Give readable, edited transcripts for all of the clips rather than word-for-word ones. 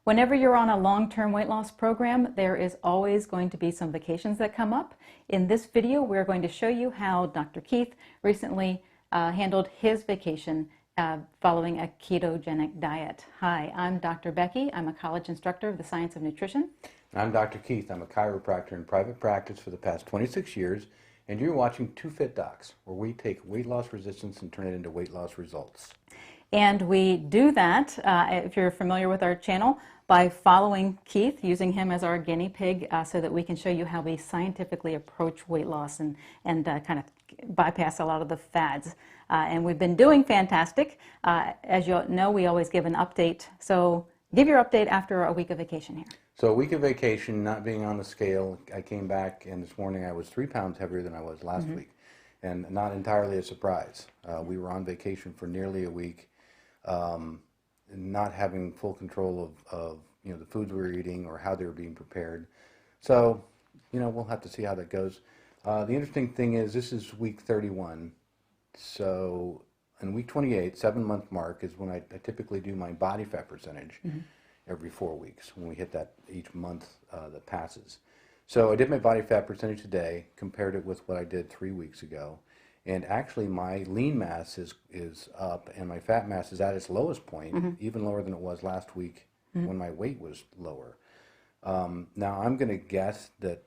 Whenever you're on a long-term weight loss program, there is always going to be some vacations that come up. In this video, we're going to show you how Dr. Keith recently handled his vacation following a ketogenic diet. Hi, I'm Dr. Becky. I'm a college instructor of the Science of Nutrition. I'm Dr. Keith. I'm a chiropractor in private practice for the past 26 years, and you're watching Two Fit Docs, where we take weight loss resistance and turn it into weight loss results. And we do that, if you're familiar with our channel, by following Keith, using him as our guinea pig so that we can show you how we scientifically approach weight loss and kind of bypass a lot of the fads. And we've been doing fantastic. As you know, we always give an update. So give your update after a week of vacation here. So a week of vacation, not being on the scale, I came back and this morning I was 3 pounds heavier than I was last week. And not entirely a surprise. We were on vacation for nearly a week. Not having full control of the foods we were eating or how they were being prepared. So we'll have to see how that goes. The interesting thing is this is week 31. So in week 28, 7-month mark, is when I typically do my body fat percentage every 4 weeks, when we hit that each month that passes. So I did my body fat percentage today, compared it with what I did 3 weeks ago. And actually my lean mass is up and my fat mass is at its lowest point, even lower than it was last week when my weight was lower. Now I'm going to guess that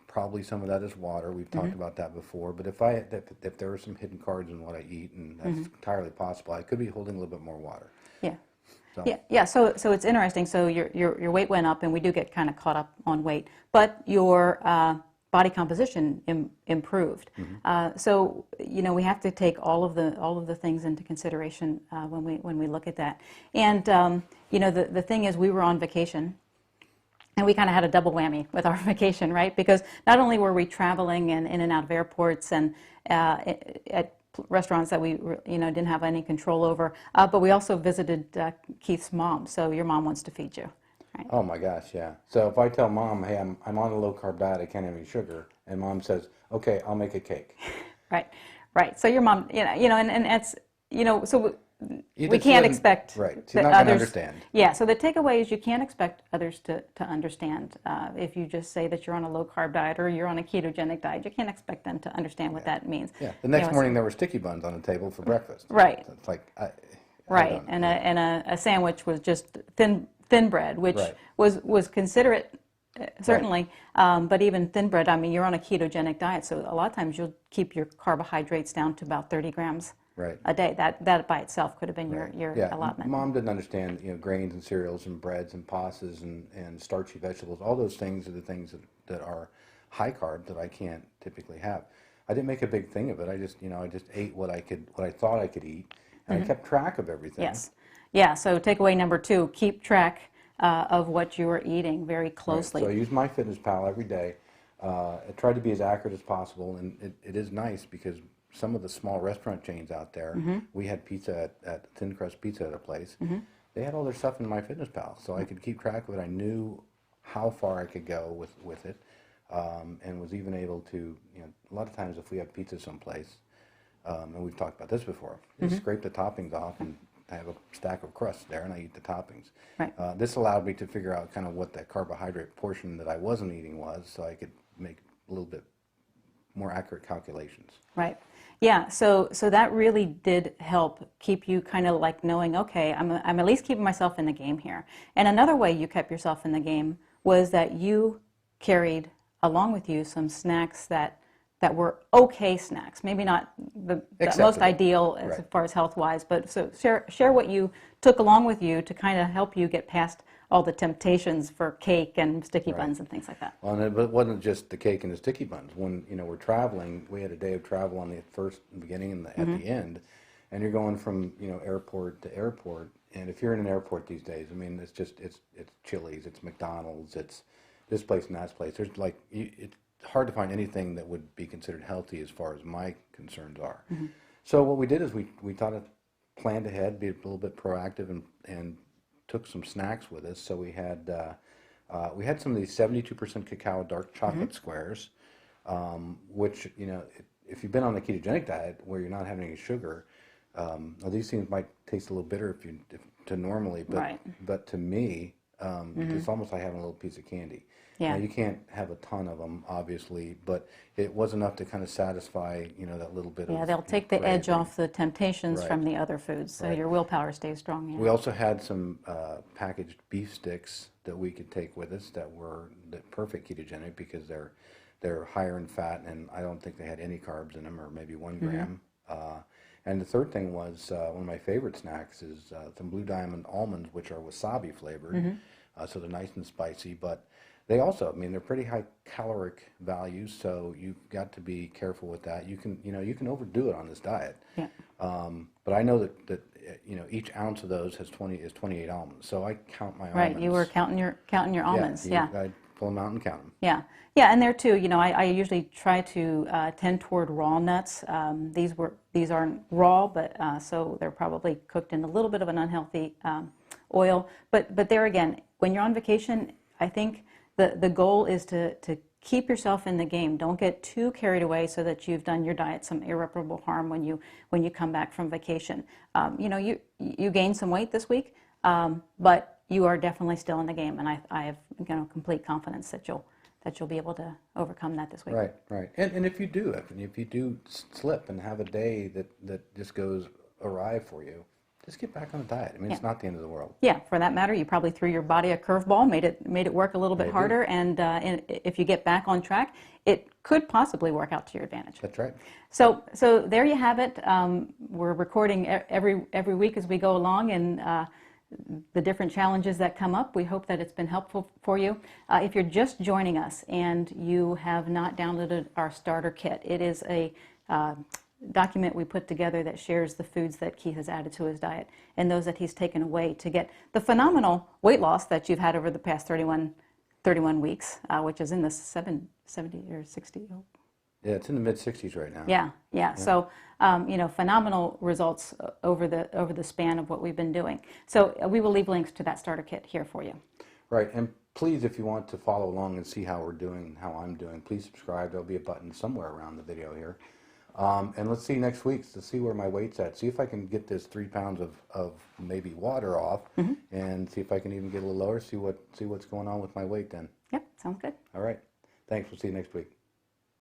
probably some of that is water. We've talked about that before. But if there are some hidden carbs in what I eat, and that's entirely possible, I could be holding a little bit more water. Yeah. So. Yeah. So it's interesting. So your weight went up, and we do get kind of caught up on weight, but your body composition improved. So we have to take all of the things into consideration when we look at that. And the thing is, we were on vacation, and we kind of had a double whammy with our vacation, right? Because not only were we traveling and in and out of airports and at restaurants that we didn't have any control over, but we also visited Keith's mom. So your mom wants to feed you. Right. Oh my gosh, yeah. So if I tell mom, hey, I'm on a low-carb diet, I can't have any sugar, and mom says, okay, I'll make a cake. Right. So your mom, and it's, so we can't expect right. She's not going to understand. Yeah. So the takeaway is you can't expect others to understand. If you just say that you're on a low-carb diet or you're on a ketogenic diet, you can't expect them to understand what that means. Yeah. The next morning there were sticky buns on the table for breakfast. Right. So it's like right. And a sandwich was just thin bread, which was considerate, certainly, but even thin bread, I mean, you're on a ketogenic diet, so a lot of times you'll keep your carbohydrates down to about 30 grams a day. That by itself could have been your allotment. Mom didn't understand, grains and cereals and breads and pastas and starchy vegetables. All those things are the things that are high carb that I can't typically have. I didn't make a big thing of it. I just ate what I thought I could eat, and I kept track of everything. Yes. Yeah, so takeaway number 2, keep track of what you are eating very closely. Right. So I use MyFitnessPal every day. I try to be as accurate as possible, and it is nice because some of the small restaurant chains out there, we had pizza at Thin Crust Pizza at a place, they had all their stuff in MyFitnessPal, so I could keep track of it. I knew how far I could go with it, and was even able to, a lot of times if we have pizza someplace, and we've talked about this before, just scrape the toppings off and I have a stack of crust there, and I eat the toppings. Right. This allowed me to figure out kind of what that carbohydrate portion that I wasn't eating was, so I could make a little bit more accurate calculations. Right. Yeah. So that really did help keep you kind of like knowing, okay, I'm at least keeping myself in the game here. And another way you kept yourself in the game was that you carried along with you some snacks that were okay snacks, maybe not the most ideal as far as health-wise, but so share what you took along with you to kind of help you get past all the temptations for cake and sticky buns and things like that. Well, and it wasn't just the cake and the sticky buns. When we're traveling, we had a day of travel on the beginning and at the end, and you're going from airport to airport. And if you're in an airport these days, I mean, it's Chili's, it's McDonald's, it's this place and that place. There's it's hard to find anything that would be considered healthy as far as my concerns are. So what we did is we thought of planned ahead, be a little bit proactive, and took some snacks with us. So we had some of these 72% cacao dark chocolate squares, which if you've been on the ketogenic diet where you're not having any sugar, Now these things might taste a little bitter to normally, but Right. to me, it's almost like having a little piece of candy. Yeah. Now you can't have a ton of them, obviously, but it was enough to kind of satisfy, that little bit of. Yeah, they'll take the edge craving. off the temptations Right. from the other foods, so Right. your willpower stays strong. We Yeah. also had some packaged beef sticks that we could take with us that were the perfect ketogenic because they're higher in fat, and I don't think they had any carbs in them, or maybe 1 gram. And the third thing was one of my favorite snacks is some Blue Diamond almonds, which are wasabi flavored, so they're nice and spicy. But they also, they're pretty high caloric values, so you've got to be careful with that. You can overdo it on this diet. Yeah. But I know that each ounce of those is 28 almonds, so I count my Right. almonds. You were counting your almonds. Yeah. I pull them out and count them. Yeah. Yeah, and there too, I usually try to tend toward raw nuts. These aren't raw, but so they're probably cooked in a little bit of an unhealthy oil. But there again, when you're on vacation, I think the goal is to keep yourself in the game. Don't get too carried away so that you've done your diet some irreparable harm when you come back from vacation. You gained some weight this week, but you are definitely still in the game, and I have complete confidence that you'll be able to overcome that this week. Right, right. And if you do slip and have a day that just goes awry for you, just get back on a diet. It's not the end of the world. Yeah, for that matter, you probably threw your body a curveball, made it work a little bit harder, and if you get back on track, it could possibly work out to your advantage. That's right. So there you have it. We're recording every week as we go along, and the different challenges that come up. We hope that it's been helpful for you. If you're just joining us and you have not downloaded our starter kit, it is a document we put together that shares the foods that Keith has added to his diet and those that he's taken away to get the phenomenal weight loss that you've had over the past 31 weeks, which is in the 70 or 60. Yeah, it's in the mid-60s right now. Yeah. So, phenomenal results over the span of what we've been doing. So we will leave links to that starter kit here for you. Right, and please, if you want to follow along and see how we're doing, how I'm doing, please subscribe. There'll be a button somewhere around the video here. And let's see next week to see where my weight's at. See if I can get this 3 pounds of maybe water off, and see if I can even get a little lower. See what's going on with my weight then. Yep, sounds good. All right. Thanks. We'll see you next week.